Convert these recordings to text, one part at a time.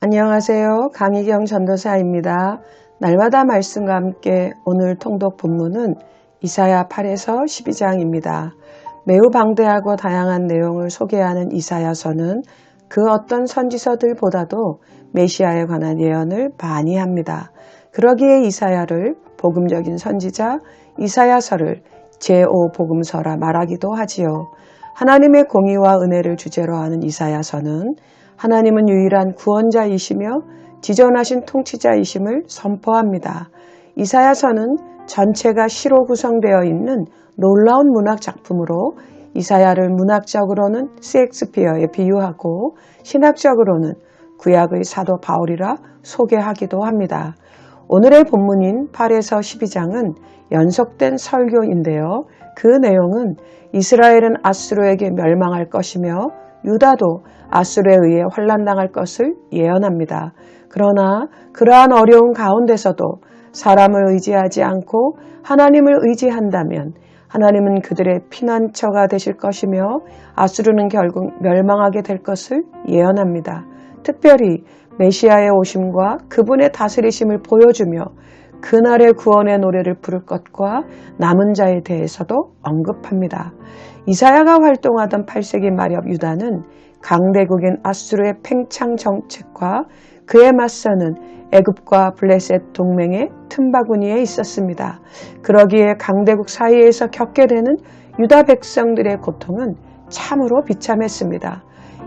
안녕하세요. 강희경 전도사입니다. 날마다 말씀과 함께 오늘 통독 본문은 이사야 8에서 12장입니다. 매우 방대하고 다양한 내용을 소개하는 이사야서는 그 어떤 선지서들보다도 메시아에 관한 예언을 많이 합니다. 그러기에 이사야를 복음적인 선지자 이사야서를 제5복음서라 말하기도 하지요. 하나님의 공의와 은혜를 주제로 하는 이사야서는 하나님은 유일한 구원자이시며 지존하신 통치자이심을 선포합니다. 이사야서는 전체가 시로 구성되어 있는 놀라운 문학 작품으로 이사야를 문학적으로는 셰익스피어에 비유하고 신학적으로는 구약의 사도 바울이라 소개하기도 합니다. 오늘의 본문인 8에서 12장은 연속된 설교인데요. 그 내용은 이스라엘은 아수르에게 멸망할 것이며 유다도 아수르에 의해 환난당할 것을 예언합니다. 그러나 그러한 어려운 가운데서도 사람을 의지하지 않고 하나님을 의지한다면 하나님은 그들의 피난처가 되실 것이며 아수르는 결국 멸망하게 될 것을 예언합니다. 특별히 메시아의 오심과 그분의 다스리심을 보여주며 그날의 구원의 노래를 부를 것과 남은 자에 대해서도 언급합니다. 이사야가 활동하던 8세기 말엽 유다는 강대국인 아수르의 팽창 정책과 그에 맞서는 애굽과 블레셋 동맹의 틈바구니에 있었습니다. 그러기에 강대국 사이에서 겪게 되는 유다 백성들의 고통은 참으로 비참했습니다.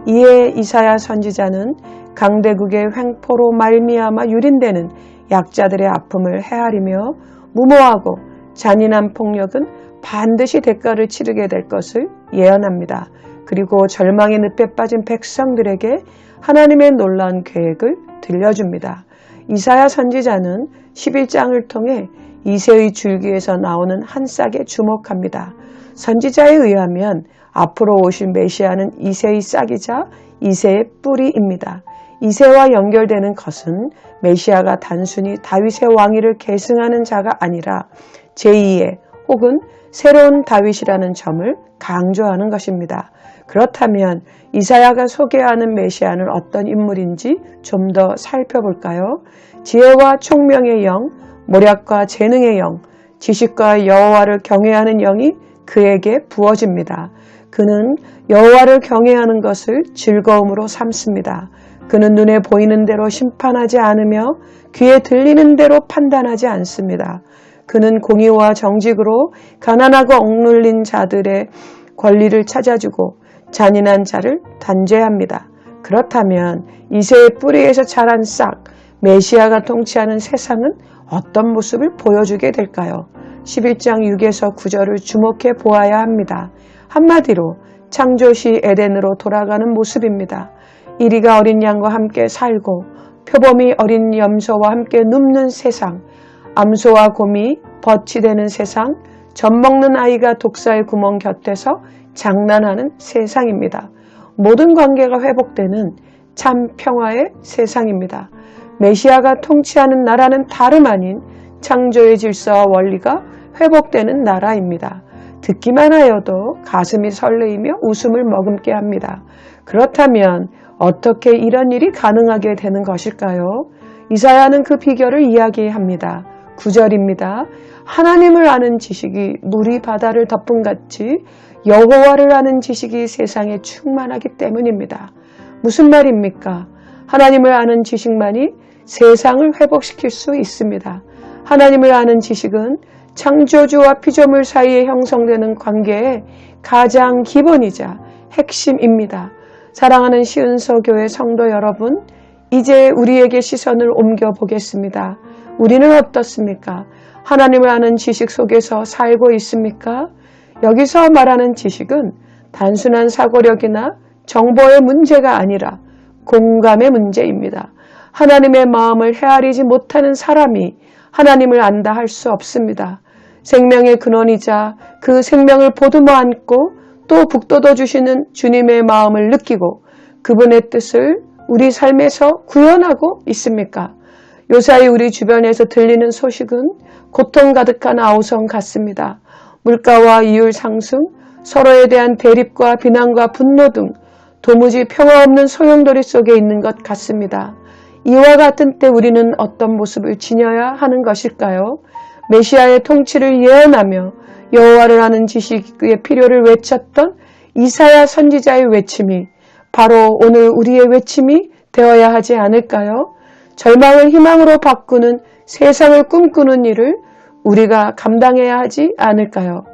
이에 이사야 선지자는 강대국의 횡포로 말미암아 유린되는 약자들의 아픔을 헤아리며 무모하고 잔인한 폭력은 반드시 대가를 치르게 될 것을 예언합니다. 그리고 절망의 늪에 빠진 백성들에게 하나님의 놀라운 계획을 들려줍니다. 이사야 선지자는 11장을 통해 이새의 줄기에서 나오는 한 싹에 주목합니다. 선지자에 의하면 앞으로 오실 메시아는 이새의 싹이자 이새의 뿌리입니다. 이새와 연결되는 것은 메시아가 단순히 다윗의 왕위를 계승하는 자가 아니라 제2의 혹은 새로운 다윗이라는 점을 강조하는 것입니다. 그렇다면 이사야가 소개하는 메시아는 어떤 인물인지 좀 더 살펴볼까요? 지혜와 총명의 영, 모략과 재능의 영, 지식과 여호와를 경외하는 영이 그에게 부어집니다. 그는 여호와를 경외하는 것을 즐거움으로 삼습니다. 그는 눈에 보이는 대로 심판하지 않으며 귀에 들리는 대로 판단하지 않습니다. 그는 공의와 정직으로 가난하고 억눌린 자들의 권리를 찾아주고 잔인한 자를 단죄합니다. 그렇다면 이새의 뿌리에서 자란 싹, 메시아가 통치하는 세상은 어떤 모습을 보여주게 될까요? 11장 6에서 9절을 주목해 보아야 합니다. 한마디로 창조시 에덴으로 돌아가는 모습입니다. 이리가 어린 양과 함께 살고 표범이 어린 염소와 함께 눕는 세상, 암소와 곰이 벗이 되는 세상, 젖먹는 아이가 독사의 구멍 곁에서 장난하는 세상입니다. 모든 관계가 회복되는 참 평화의 세상입니다. 메시아가 통치하는 나라는 다름 아닌 창조의 질서와 원리가 회복되는 나라입니다. 듣기만 하여도 가슴이 설레이며 웃음을 머금게 합니다. 그렇다면 어떻게 이런 일이 가능하게 되는 것일까요? 이사야는 그 비결을 이야기합니다. 9절입니다. 하나님을 아는 지식이 물이 바다를 덮음같이 여호와를 아는 지식이 세상에 충만하기 때문입니다. 무슨 말입니까? 하나님을 아는 지식만이 세상을 회복시킬 수 있습니다. 하나님을 아는 지식은 창조주와 피조물 사이에 형성되는 관계의 가장 기본이자 핵심입니다. 사랑하는 시은서 교회 성도 여러분, 이제 우리에게 시선을 옮겨보겠습니다. 우리는 어떻습니까? 하나님을 아는 지식 속에서 살고 있습니까? 여기서 말하는 지식은 단순한 사고력이나 정보의 문제가 아니라 공감의 문제입니다. 하나님의 마음을 헤아리지 못하는 사람이 하나님을 안다 할 수 없습니다. 생명의 근원이자 그 생명을 보듬어 안고 또 북돋워 주시는 주님의 마음을 느끼고 그분의 뜻을 우리 삶에서 구현하고 있습니까? 요사이 우리 주변에서 들리는 소식은 고통 가득한 아우성 같습니다. 물가와 이율 상승, 서로에 대한 대립과 비난과 분노 등 도무지 평화 없는 소용돌이 속에 있는 것 같습니다. 이와 같은 때 우리는 어떤 모습을 지녀야 하는 것일까요? 메시아의 통치를 예언하며 여호와를 아는 지식의 필요를 외쳤던 이사야 선지자의 외침이 바로 오늘 우리의 외침이 되어야 하지 않을까요? 절망을 희망으로 바꾸는 세상을 꿈꾸는 일을 우리가 감당해야 하지 않을까요?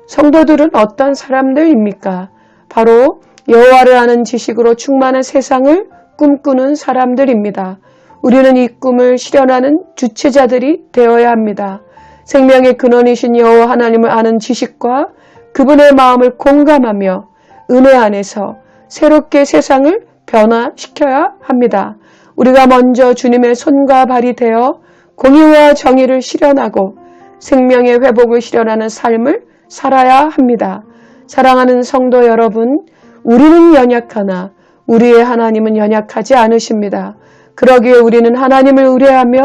성도들은 어떤 사람들입니까? 바로 여호와를 아는 지식으로 충만한 세상을 꿈꾸는 사람들입니다. 우리는 이 꿈을 실현하는 주체자들이 되어야 합니다. 생명의 근원이신 여호와 하나님을 아는 지식과 그분의 마음을 공감하며 은혜 안에서 새롭게 세상을 변화시켜야 합니다. 우리가 먼저 주님의 손과 발이 되어 공의와 정의를 실현하고 생명의 회복을 실현하는 삶을 살아야 합니다. 사랑하는 성도 여러분, 우리는 연약하나 우리의 하나님은 연약하지 않으십니다. 그러기에 우리는 하나님을 의뢰하며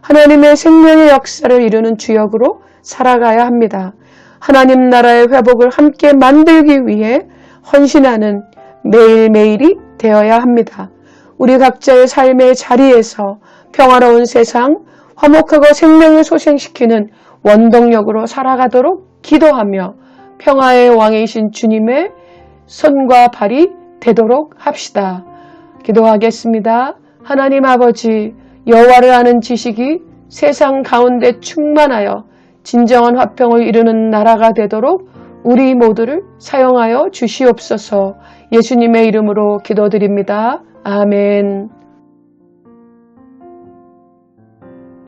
하나님의 생명의 역사를 이루는 주역으로 살아가야 합니다. 하나님 나라의 회복을 함께 만들기 위해 헌신하는 매일매일이 되어야 합니다. 우리 각자의 삶의 자리에서 평화로운 세상, 화목하고 생명을 소생시키는 원동력으로 살아가도록 기도하며 평화의 왕이신 주님의 손과 발이 되도록 합시다. 기도하겠습니다. 하나님 아버지, 여호와를 아는 지식이 세상 가운데 충만하여 진정한 화평을 이루는 나라가 되도록 우리 모두를 사용하여 주시옵소서. 예수님의 이름으로 기도드립니다. 아멘.